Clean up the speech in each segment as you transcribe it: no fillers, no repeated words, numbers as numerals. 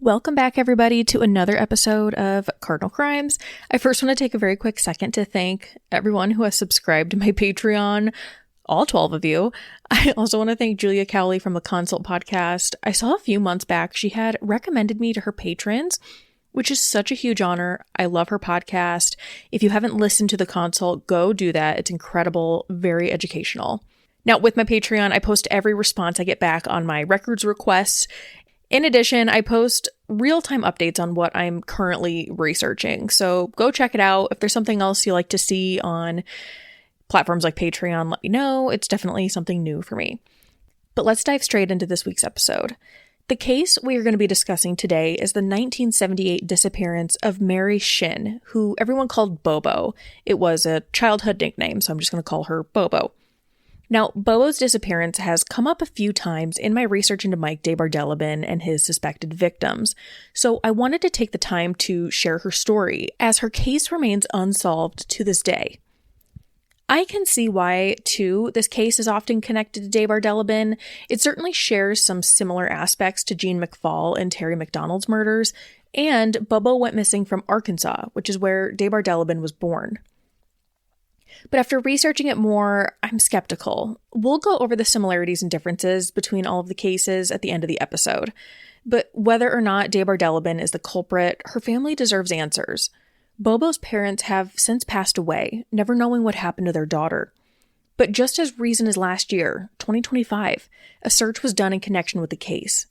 Welcome back, everybody, to another episode of Cardinal Crimes. I first want to take a very quick second to thank everyone who has subscribed to my Patreon, all 12 of you. I also want to thank Julia Cowley from the Consult podcast. I saw a few months back she had recommended me to her patrons, which is such a huge honor. I love her podcast. If you haven't listened to the Consult, go do that. It's incredible, very educational. Now, with my Patreon, I post every response I get back on my records requests. In addition, I post real-time updates on what I'm currently researching, so go check it out. If there's something else you like to see on platforms like Patreon, let me know. It's definitely something new for me. But let's dive straight into this week's episode. The case we are going to be discussing today is the 1978 disappearance of Mary Shinn, who everyone called Bobo. It was a childhood nickname, so I'm just going to call her Bobo. Now, Bobo's disappearance has come up a few times in my research into Mike DeBardeleben and his suspected victims, so I wanted to take the time to share her story, as her case remains unsolved to this day. I can see why, too, this case is often connected to DeBardeleben. It certainly shares some similar aspects to Jean McFall and Terry McDonald's murders, and Bobo went missing from Arkansas, which is where DeBardeleben was born. But after researching it more, I'm skeptical. We'll go over the similarities and differences between all of the cases at the end of the episode. But whether or not DeBardeleben is the culprit, her family deserves answers. Bobo's parents have since passed away, never knowing what happened to their daughter. But just as recent as last year, 2025, a search was done in connection with the case.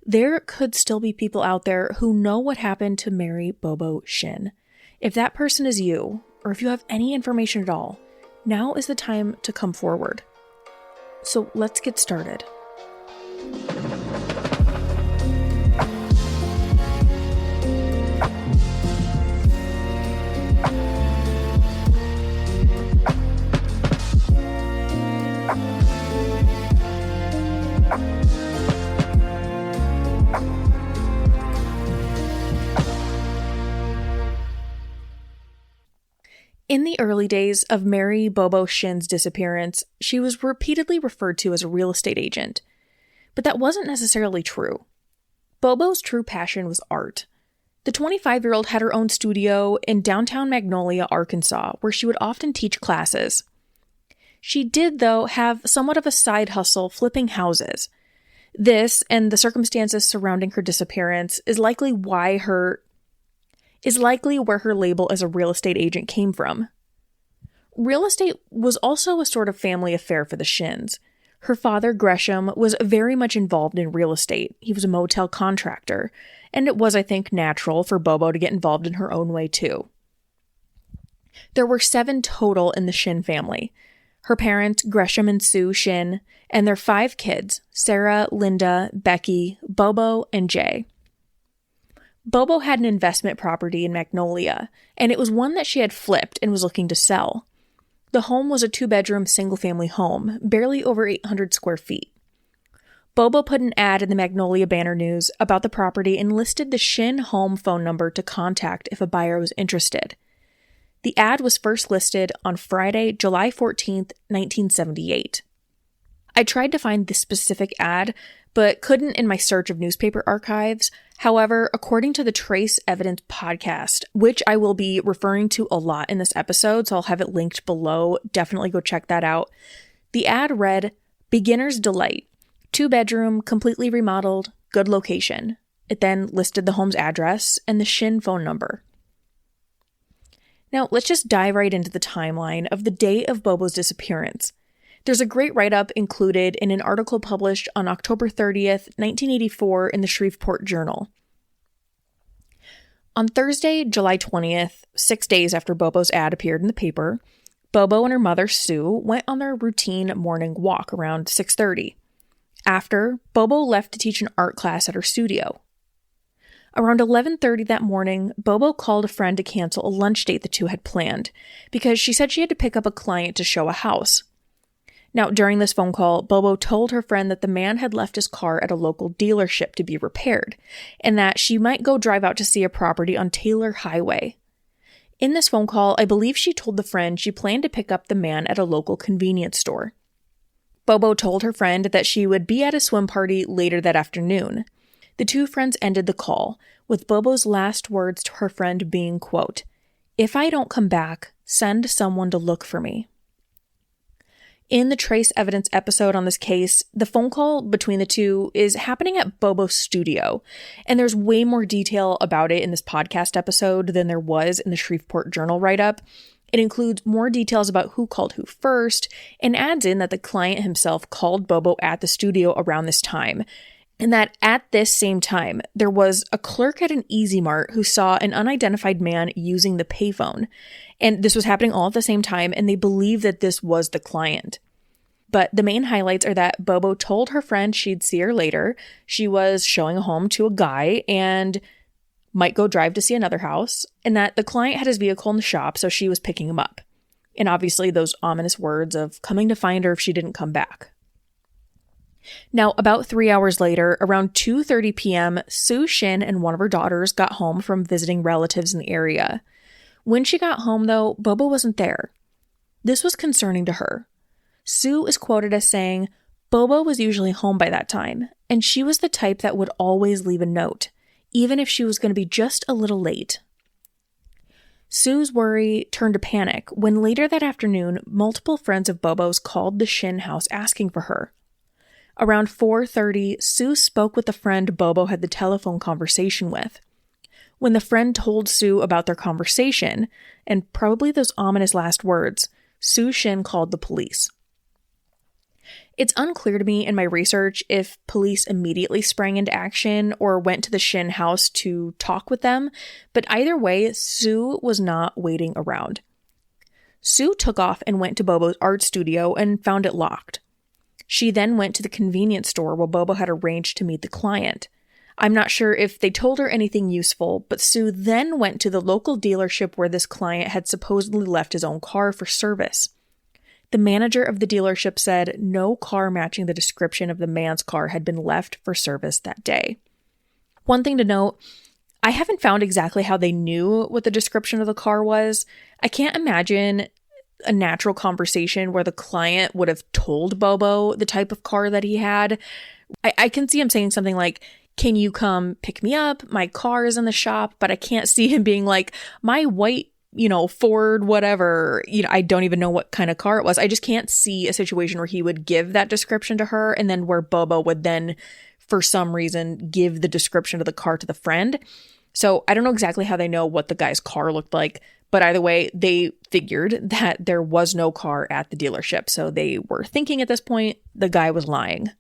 There could still be people out there who know what happened to Mary Bobo Shinn. If that person is you, or if you have any information at all, now is the time to come forward. So let's get started. In the early days of Mary Bobo Shinn's disappearance, she was repeatedly referred to as a real estate agent. But that wasn't necessarily true. Bobo's true passion was art. The 25-year-old had her own studio in downtown Magnolia, Arkansas, where she would often teach classes. She did, though, have somewhat of a side hustle flipping houses. This, and the circumstances surrounding her disappearance, is likely where her label as a real estate agent came from. Real estate was also a sort of family affair for the Shinns. Her father, Gresham, was very much involved in real estate. He was a motel contractor, and it was, I think, natural for Bobo to get involved in her own way, too. There were 7 total in the Shinn family. Her parents, Gresham and Sue Shinn, and their 5 kids, Sarah, Linda, Becky, Bobo, and Jay. Bobo had an investment property in Magnolia, and it was one that she had flipped and was looking to sell. The home was a 2-bedroom, single-family home, barely over 800 square feet. Bobo put an ad in the Magnolia Banner News about the property and listed the Shinn home phone number to contact if a buyer was interested. The ad was first listed on Friday, July 14th, 1978. I tried to find this specific ad, but couldn't in my search of newspaper archives. However, according to the Trace Evidence podcast, which I will be referring to a lot in this episode, so I'll have it linked below, definitely go check that out. The ad read, "Beginner's Delight, 2-bedroom, completely remodeled, good location." It then listed the home's address and the Shinn phone number. Now, let's just dive right into the timeline of the day of Bobo's disappearance. There's a great write-up included in an article published on October 30th, 1984 in the Shreveport Journal. On Thursday, July 20th, 6 days after Bobo's ad appeared in the paper, Bobo and her mother, Sue, went on their routine morning walk around 6:30. After, Bobo left to teach an art class at her studio. Around 11:30 that morning, Bobo called a friend to cancel a lunch date the two had planned, because she said she had to pick up a client to show a house. Now, during this phone call, Bobo told her friend that the man had left his car at a local dealership to be repaired, and that she might go drive out to see a property on Taylor Highway. In this phone call, I believe she told the friend she planned to pick up the man at a local convenience store. Bobo told her friend that she would be at a swim party later that afternoon. The two friends ended the call, with Bobo's last words to her friend being, quote, "If I don't come back, send someone to look for me." In the Trace Evidence episode on this case, the phone call between the two is happening at Bobo's studio, and there's way more detail about it in this podcast episode than there was in the Shreveport Journal write-up. It includes more details about who called who first, and adds in that the client himself called Bobo at the studio around this time, and that at this same time, there was a clerk at an Easy Mart who saw an unidentified man using the payphone. And this was happening all at the same time, and they believe that this was the client. But the main highlights are that Bobo told her friend she'd see her later. She was showing a home to a guy and might go drive to see another house, and that the client had his vehicle in the shop, so she was picking him up. And obviously those ominous words of coming to find her if she didn't come back. Now, about 3 hours later, around 2:30 p.m., Sue Shinn and one of her daughters got home from visiting relatives in the area. When she got home, though, Bobo wasn't there. This was concerning to her. Sue is quoted as saying, "Bobo was usually home by that time, and she was the type that would always leave a note, even if she was going to be just a little late." Sue's worry turned to panic when later that afternoon, multiple friends of Bobo's called the Shinn house asking for her. Around 4:30, Sue spoke with the friend Bobo had the telephone conversation with. When the friend told Sue about their conversation, and probably those ominous last words, Sue Shinn called the police. It's unclear to me in my research if police immediately sprang into action or went to the Shinn house to talk with them, but either way, Sue was not waiting around. Sue took off and went to Bobo's art studio and found it locked. She then went to the convenience store where Bobo had arranged to meet the client. I'm not sure if they told her anything useful, but Sue then went to the local dealership where this client had supposedly left his own car for service. The manager of the dealership said no car matching the description of the man's car had been left for service that day. One thing to note, I haven't found exactly how they knew what the description of the car was. I can't imagine a natural conversation where the client would have told Bobo the type of car that he had. I can see him saying something like, "Can you come pick me up? My car is in the shop," but I can't see him being like, "My white, Ford, whatever, I don't even know what kind of car it was." I just can't see a situation where he would give that description to her and then where Bobo would then, for some reason, give the description of the car to the friend. So I don't know exactly how they know what the guy's car looked like, but either way, they figured that there was no car at the dealership. So they were thinking at this point, the guy was lying.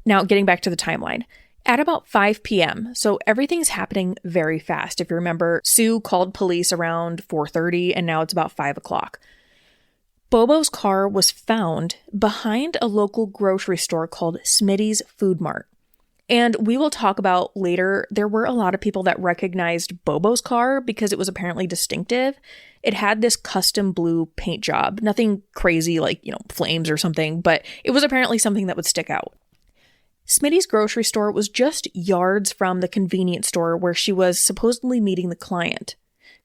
Now, getting back to the timeline. At about 5 p.m., so everything's happening very fast. If you remember, Sue called police around 4:30, and now it's about 5 o'clock. Bobo's car was found behind a local grocery store called Smitty's Food Mart. And we will talk about later, there were a lot of people that recognized Bobo's car because it was apparently distinctive. It had this custom blue paint job. Nothing crazy like, flames or something, but it was apparently something that would stick out. Smitty's grocery store was just yards from the convenience store where she was supposedly meeting the client.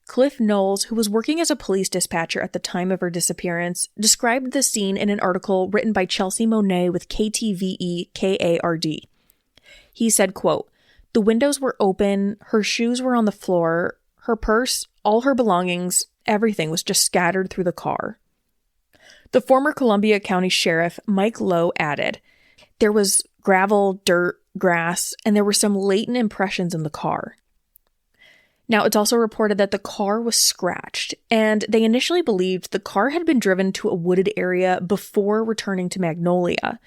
Cliff Knowles, who was working as a police dispatcher at the time of her disappearance, described the scene in an article written by Chelsea Monae with KTVE KARD. He said, quote, "The windows were open, her shoes were on the floor, her purse, all her belongings, everything was just scattered through the car." The former Columbia County Sheriff, Mike Lowe, added, "There was gravel, dirt, grass, and there were some latent impressions in the car." Now, it's also reported that the car was scratched, and they initially believed the car had been driven to a wooded area before returning to Magnolia,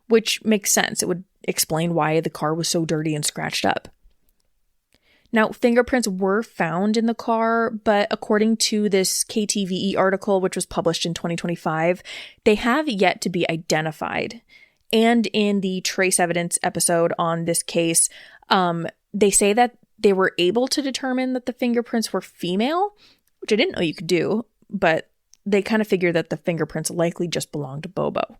which makes sense. It would explain why the car was so dirty and scratched up. Now, fingerprints were found in the car, but according to this KTVE article, which was published in 2025, they have yet to be identified. And in the Trace Evidence episode on this case, they say that they were able to determine that the fingerprints were female, which I didn't know you could do, but they kind of figured that the fingerprints likely just belonged to Bobo.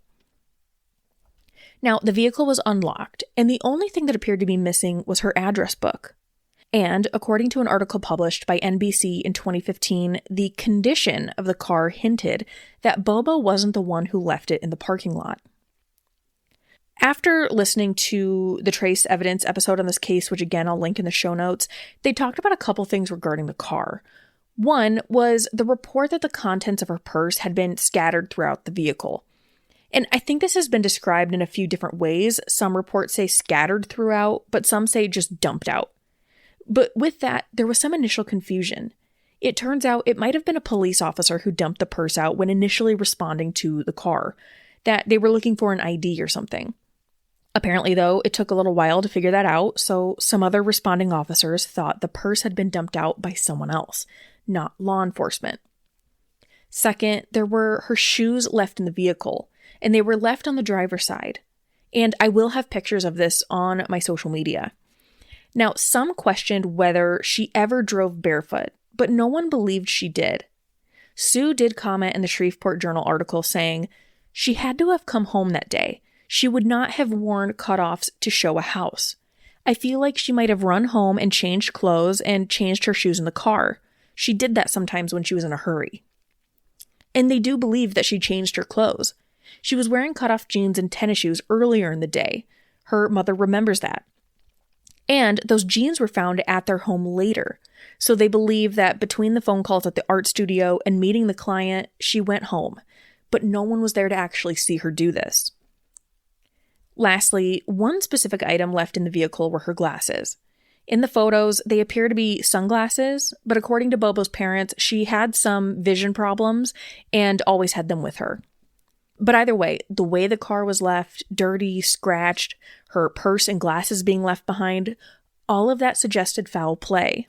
Now, the vehicle was unlocked, and the only thing that appeared to be missing was her address book. And according to an article published by NBC in 2015, the condition of the car hinted that Bobo wasn't the one who left it in the parking lot. After listening to the Trace Evidence episode on this case, which again I'll link in the show notes, they talked about a couple things regarding the car. One was the report that the contents of her purse had been scattered throughout the vehicle. And I think this has been described in a few different ways. Some reports say scattered throughout, but some say just dumped out. But with that, there was some initial confusion. It turns out it might have been a police officer who dumped the purse out when initially responding to the car, that they were looking for an ID or something. Apparently, though, it took a little while to figure that out, so some other responding officers thought the purse had been dumped out by someone else, not law enforcement. Second, there were her shoes left in the vehicle, and they were left on the driver's side. And I will have pictures of this on my social media. Now, some questioned whether she ever drove barefoot, but no one believed she did. Sue did comment in the Shreveport Journal article saying, "She had to have come home that day. She would not have worn cutoffs to show a house. I feel like she might have run home and changed clothes and changed her shoes in the car. She did that sometimes when she was in a hurry." And they do believe that she changed her clothes. She was wearing cutoff jeans and tennis shoes earlier in the day. Her mother remembers that. And those jeans were found at their home later. So they believe that between the phone calls at the art studio and meeting the client, she went home. But no one was there to actually see her do this. Lastly, one specific item left in the vehicle were her glasses. In the photos, they appear to be sunglasses, but according to Bobo's parents, she had some vision problems and always had them with her. But either way the car was left, dirty, scratched, her purse and glasses being left behind, all of that suggested foul play.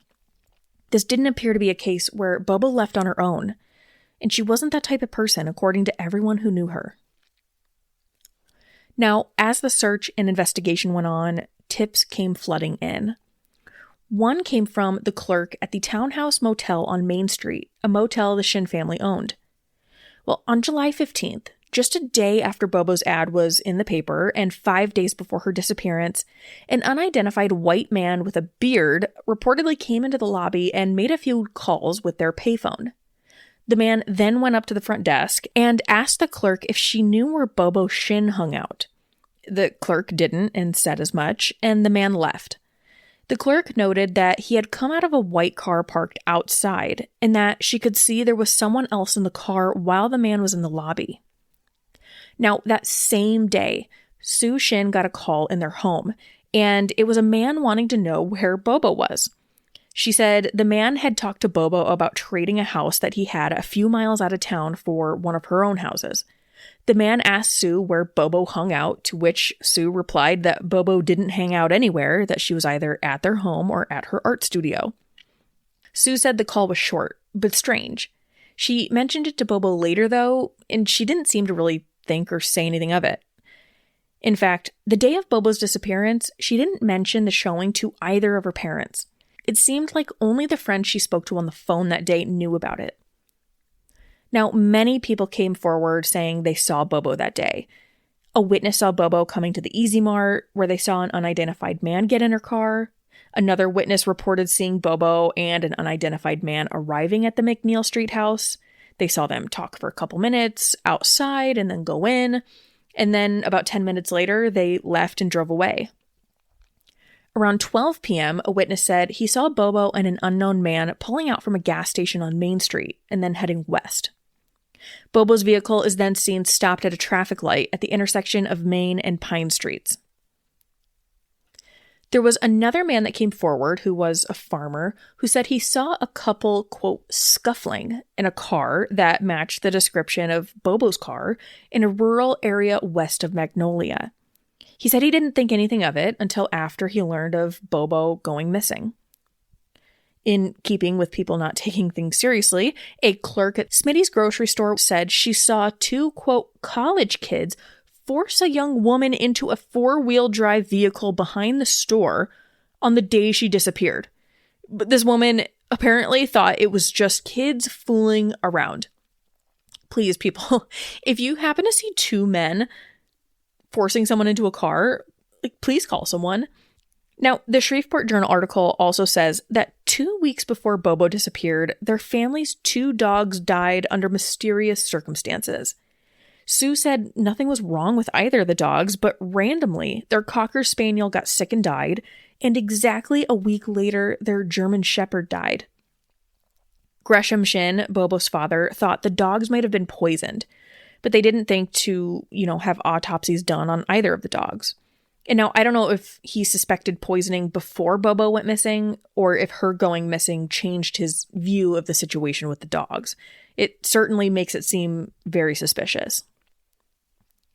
This didn't appear to be a case where Bobo left on her own, and she wasn't that type of person, according to everyone who knew her. Now, as the search and investigation went on, tips came flooding in. One came from the clerk at the Townhouse Motel on Main Street, a motel the Shinn family owned. Well, on July 15th, just a day after Bobo's ad was in the paper and 5 days before her disappearance, an unidentified white man with a beard reportedly came into the lobby and made a few calls with their payphone. The man then went up to the front desk and asked the clerk if she knew where Bobo Shinn hung out. The clerk didn't and said as much, and the man left. The clerk noted that he had come out of a white car parked outside and that she could see there was someone else in the car while the man was in the lobby. Now, that same day, Sue Shinn got a call in their home, and it was a man wanting to know where Bobo was. She said the man had talked to Bobo about trading a house that he had a few miles out of town for one of her own houses. The man asked Sue where Bobo hung out, to which Sue replied that Bobo didn't hang out anywhere, that she was either at their home or at her art studio. Sue said the call was short, but strange. She mentioned it to Bobo later, though, and she didn't seem to really think or say anything of it. In fact, the day of Bobo's disappearance, she didn't mention the showing to either of her parents. It seemed like only the friend she spoke to on the phone that day knew about it. Now, many people came forward saying they saw Bobo that day. A witness saw Bobo coming to the Easy Mart, where they saw an unidentified man get in her car. Another witness reported seeing Bobo and an unidentified man arriving at the McNeil Street house. They saw them talk for a couple minutes outside and then go in. And then about 10 minutes later, they left and drove away. Around 12 p.m., a witness said he saw Bobo and an unknown man pulling out from a gas station on Main Street and then heading west. Bobo's vehicle is then seen stopped at a traffic light at the intersection of Main and Pine Streets. There was another man that came forward who was a farmer who said he saw a couple, quote, scuffling in a car that matched the description of Bobo's car in a rural area west of Magnolia. He said he didn't think anything of it until after he learned of Bobo going missing. In keeping with people not taking things seriously, a clerk at Smitty's grocery store said she saw two, quote, college kids force a young woman into a four-wheel drive vehicle behind the store on the day she disappeared. But this woman apparently thought it was just kids fooling around. Please, people, if you happen to see two men forcing someone into a car, please call someone. Now, the Shreveport Journal article also says that 2 weeks before Bobo disappeared, their family's two dogs died under mysterious circumstances. Sue said nothing was wrong with either of the dogs, but randomly, their Cocker Spaniel got sick and died, and exactly a week later, their German Shepherd died. Gresham Shinn, Bobo's father, thought the dogs might have been poisoned, but they didn't think to, have autopsies done on either of the dogs. And now, I don't know if he suspected poisoning before Bobo went missing, or if her going missing changed his view of the situation with the dogs. It certainly makes it seem very suspicious.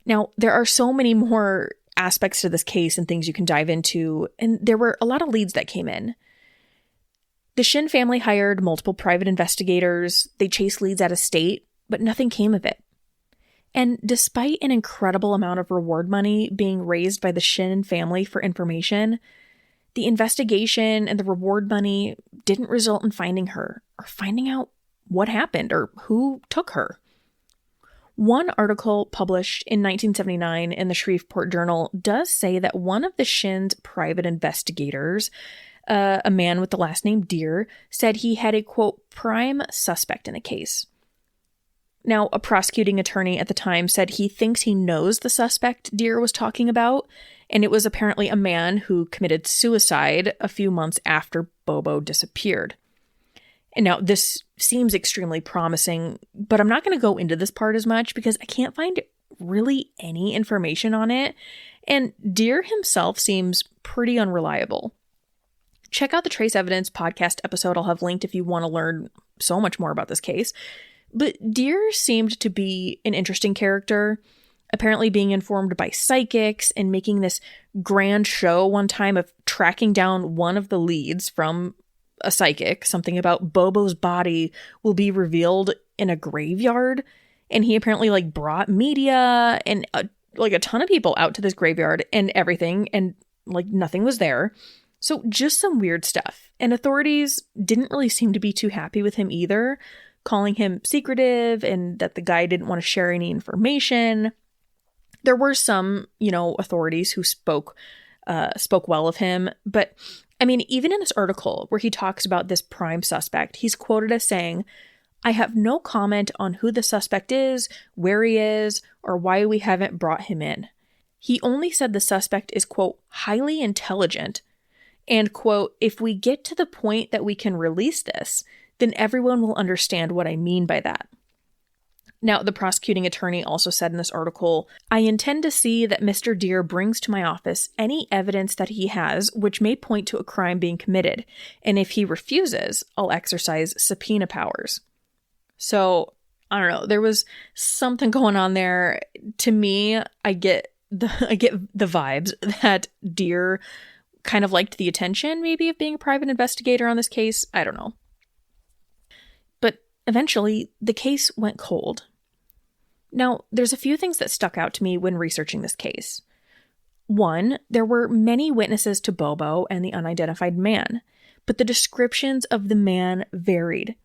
Now, there are so many more aspects to this case and things you can dive into, and there were a lot of leads that came in. The Shinn family hired multiple private investigators. They chased leads out of state, but nothing came of it. And despite an incredible amount of reward money being raised by the Shinn family for information, the investigation and the reward money didn't result in finding her or finding out what happened or who took her. One article published in 1979 in the Shreveport Journal does say that one of the Shinn's private investigators, a man with the last name Deer, said he had a, quote, prime suspect in the case. Now, a prosecuting attorney at the time said he thinks he knows the suspect Deer was talking about, and it was apparently a man who committed suicide a few months after Bobo disappeared. And now, this seems extremely promising, but I'm not going to go into this part as much because I can't find really any information on it, and Deer himself seems pretty unreliable. Check out the Trace Evidence podcast episode I'll have linked if you want to learn so much more about this case. But Deer seemed to be an interesting character, apparently being informed by psychics and making this grand show one time of tracking down one of the leads from a psychic, something about Bobo's body will be revealed in a graveyard. And he apparently brought media and a ton of people out to this graveyard and everything, and nothing was there. So just some weird stuff. And authorities didn't really seem to be too happy with him either, calling him secretive and that the guy didn't want to share any information. There were some, authorities who spoke well of him. But I mean, even in this article where he talks about this prime suspect, he's quoted as saying, "I have no comment on who the suspect is, where he is, or why we haven't brought him in. He only said the suspect is, quote, highly intelligent, and, quote, if we get to the point that we can release this, then everyone will understand what I mean by that." Now, the prosecuting attorney also said in this article, "I intend to see that Mr. Deer brings to my office any evidence that he has which may point to a crime being committed, and if he refuses, I'll exercise subpoena powers." So, I don't know, there was something going on there. To me, I get the vibes that Deer kind of liked the attention, maybe, of being a private investigator on this case. I don't know. But eventually, the case went cold. Now, there's a few things that stuck out to me when researching this case. One, there were many witnesses to Bobo and the unidentified man, but the descriptions of the man varied.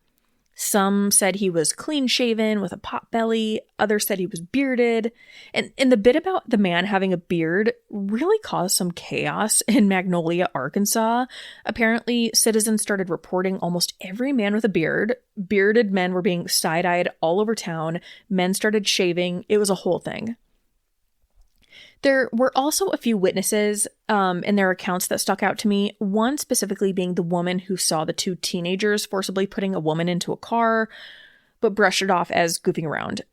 Some said he was clean-shaven with a pot belly, others said he was bearded, and the bit about the man having a beard really caused some chaos in Magnolia, Arkansas. Apparently, citizens started reporting almost every man with a beard. Bearded men were being side-eyed all over town. Men started shaving. It was a whole thing. There were also a few witnesses in their accounts that stuck out to me, one specifically being the woman who saw the two teenagers forcibly putting a woman into a car, but brushed it off as goofing around.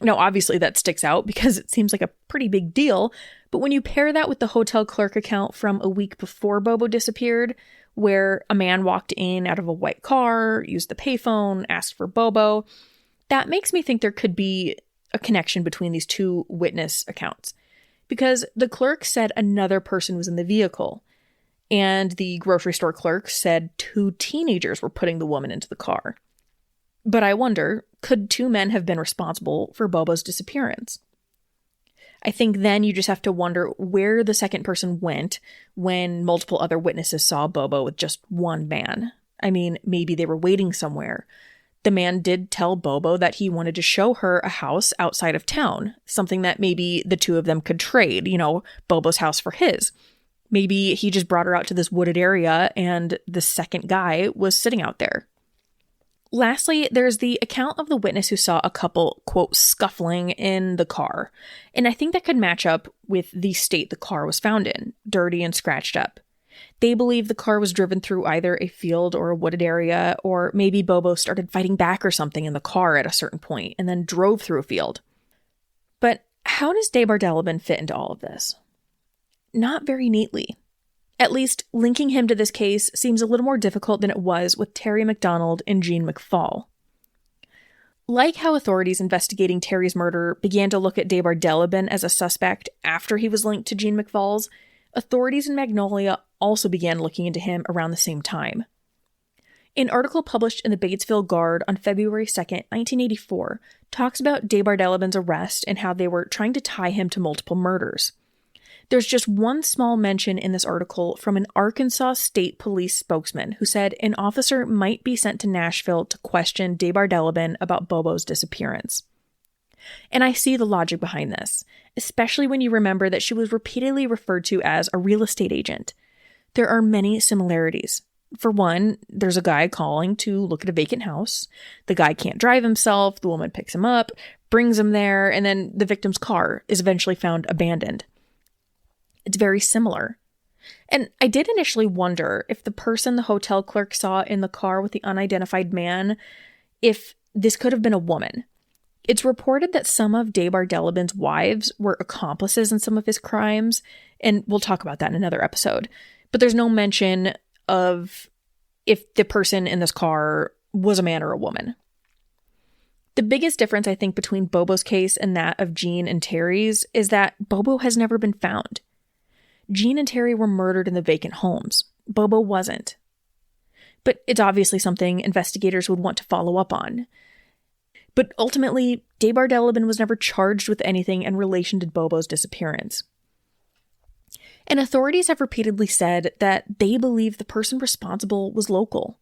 Now, obviously that sticks out because it seems like a pretty big deal, but when you pair that with the hotel clerk account from a week before Bobo disappeared, where a man walked in out of a white car, used the payphone, asked for Bobo, that makes me think there could be a connection between these two witness accounts. Because the clerk said another person was in the vehicle, and the grocery store clerk said two teenagers were putting the woman into the car. But I wonder, could two men have been responsible for Bobo's disappearance? I think then you just have to wonder where the second person went when multiple other witnesses saw Bobo with just one man. I mean, maybe they were waiting somewhere. The man did tell Bobo that he wanted to show her a house outside of town, something that maybe the two of them could trade, Bobo's house for his. Maybe he just brought her out to this wooded area and the second guy was sitting out there. Lastly, there's the account of the witness who saw a couple, quote, scuffling in the car. And I think that could match up with the state the car was found in, dirty and scratched up. They believe the car was driven through either a field or a wooded area, or maybe Bobo started fighting back or something in the car at a certain point and then drove through a field. But how does DeBardeleben fit into all of this? Not very neatly. At least, linking him to this case seems a little more difficult than it was with Terry McDonald and Jean McFall. Like how authorities investigating Terry's murder began to look at DeBardeleben as a suspect after he was linked to Jean McFall's, authorities in Magnolia also began looking into him around the same time. An article published in the Batesville Guard on February 2nd, 1984, talks about DeBardeleben's arrest and how they were trying to tie him to multiple murders. There's just one small mention in this article from an Arkansas State Police spokesman who said an officer might be sent to Nashville to question DeBardeleben about Bobo's disappearance. And I see the logic behind this, especially when you remember that she was repeatedly referred to as a real estate agent. There are many similarities. For one, there's a guy calling to look at a vacant house. The guy can't drive himself, the woman picks him up, brings him there, and then the victim's car is eventually found abandoned. It's very similar. And I did initially wonder if the person the hotel clerk saw in the car with the unidentified man, if this could have been a woman. It's reported that some of DeBardeleben's wives were accomplices in some of his crimes, and we'll talk about that in another episode. But there's no mention of if the person in this car was a man or a woman. The biggest difference, I think, between Bobo's case and that of Jean and Terry's is that Bobo has never been found. Jean and Terry were murdered in the vacant homes. Bobo wasn't. But it's obviously something investigators would want to follow up on. But ultimately, DeBardeleben was never charged with anything in relation to Bobo's disappearance. And authorities have repeatedly said that they believe the person responsible was local.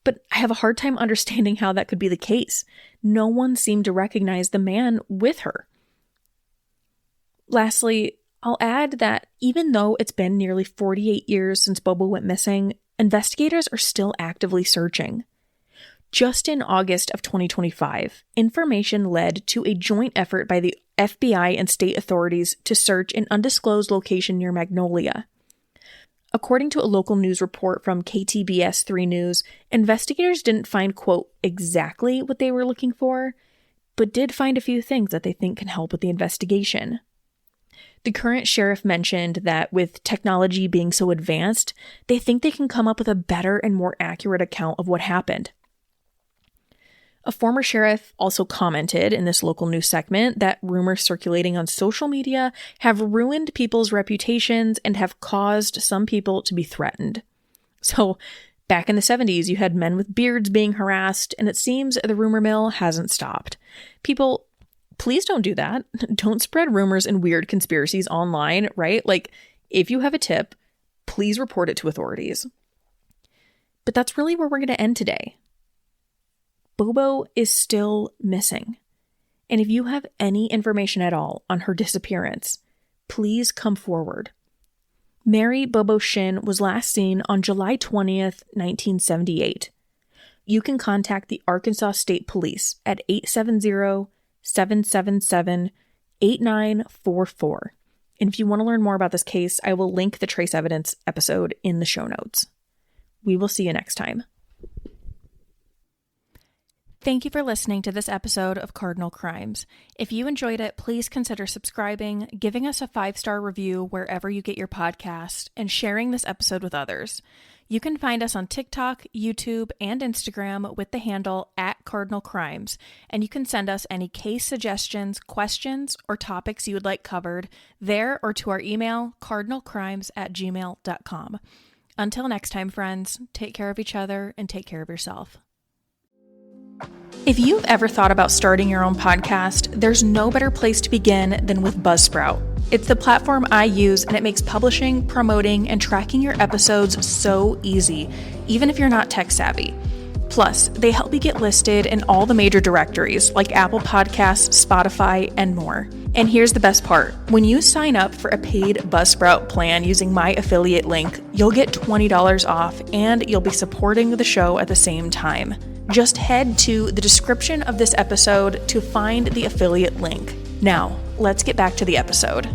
But I have a hard time understanding how that could be the case. No one seemed to recognize the man with her. Lastly, I'll add that even though it's been nearly 48 years since Bobo went missing, investigators are still actively searching. Just in August of 2025, information led to a joint effort by the FBI and state authorities to search an undisclosed location near Magnolia. According to a local news report from KTBS 3 News, investigators didn't find, quote, exactly what they were looking for, but did find a few things that they think can help with the investigation. The current sheriff mentioned that with technology being so advanced, they think they can come up with a better and more accurate account of what happened. A former sheriff also commented in this local news segment that rumors circulating on social media have ruined people's reputations and have caused some people to be threatened. So, back in the 70s, you had men with beards being harassed, and it seems the rumor mill hasn't stopped. People, please don't do that. Don't spread rumors and weird conspiracies online, right? Like, if you have a tip, please report it to authorities. But that's really where we're going to end today. Bobo is still missing. And if you have any information at all on her disappearance, please come forward. Mary Bobo Shinn was last seen on July 20th, 1978. You can contact the Arkansas State Police at 870-777-8944. And if you want to learn more about this case, I will link the trace evidence episode in the show notes. We will see you next time. Thank you for listening to this episode of Cardinal Crimes. If you enjoyed it, please consider subscribing, giving us a 5-star review wherever you get your podcast, and sharing this episode with others. You can find us on TikTok, YouTube, and Instagram with the handle @CardinalCrimes, and you can send us any case suggestions, questions, or topics you would like covered there or to our email, cardinalcrimes@gmail.com. Until next time, friends, take care of each other and take care of yourself. If you've ever thought about starting your own podcast, there's no better place to begin than with Buzzsprout. It's the platform I use, and it makes publishing, promoting, and tracking your episodes so easy, even if you're not tech savvy. Plus, they help you get listed in all the major directories like Apple Podcasts, Spotify, and more. And here's the best part. When you sign up for a paid Buzzsprout plan using my affiliate link, you'll get $20 off and you'll be supporting the show at the same time. Just head to the description of this episode to find the affiliate link. Now, let's get back to the episode.